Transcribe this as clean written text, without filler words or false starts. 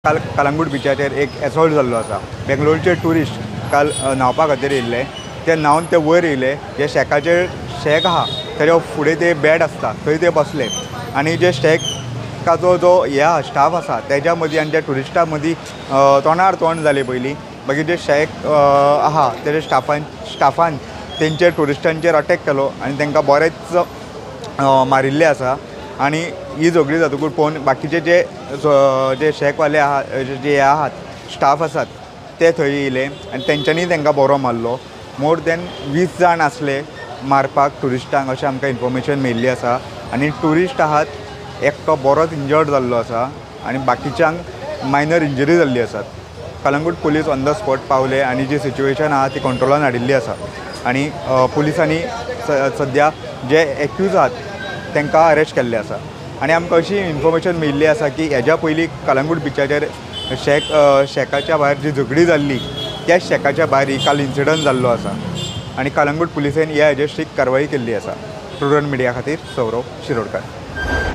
काल कलंगूट बिचाचेर एक एसॉल्ट जाल्लो आसा। बेंगलोरचे ट्युरिस्ट काल न्हावपा खातीर येयल्ले, ते न्हावन ते वयर येयले, जे शेकाचेर शेक आहा तेज्या फुडें ते बेड आसता थंय ते बसले आनी जे शेकाचो जो हे आहा स्टाफ आसा तेज्या मदीं आनी त्या ट्युरिस्टां मदीं तोंडार तोंड जालें पयलीं। मागीर जे शेक आहा तेजे स्टाफान तेंचेर ट्युरिस्टांचेर अटॅक केलो आनी तांकां बरेच मारिल्ले आसा। आनी ही झगडी जातकूच पळोवन बाकीचे जे शेकवाले आहा जे आहात स्टाफ आसात ते थंय येयले आनी तेंच्यांनी तांकां बरो मारलो। मोर दॅन 20 जाण आसले मारपाक ट्युरिस्टांक अशें आमकां इन्फॉर्मेशन मेळिल्ली आसा। आनी ट्युरिस्ट आहात एकटो बरोच इंजर्ड जाल्लो आसा आनी बाकीच्यांक मायनर इंजरी जाल्ली आसात। Calangute police on the spot पावले आनी जी सिच्युएशन आहा ती कंट्रोलान हाडिल्ली आसा आनी पुलिसांनी सद्या जे एक्यूज आहात तांकां अरेस्ट केल्ले आसा। आनी आमकां अशी इन्फॉर्मेशन मेळिल्ली आसा की हेज्या पयलीं कलंगूट बिचाचेर शेकाच्या भायर जी झगडी जाल्ली त्याच शेकाच्या भायर ही काल इन्सिडंट जाल्लो आसा आनी कलंगूट पुलिसेन ह्या हेजेर स्ट्रिक्ट कारवाई केल्ली आसा। प्रुडंट मिडिया खातीर सौरव शिरोडकार।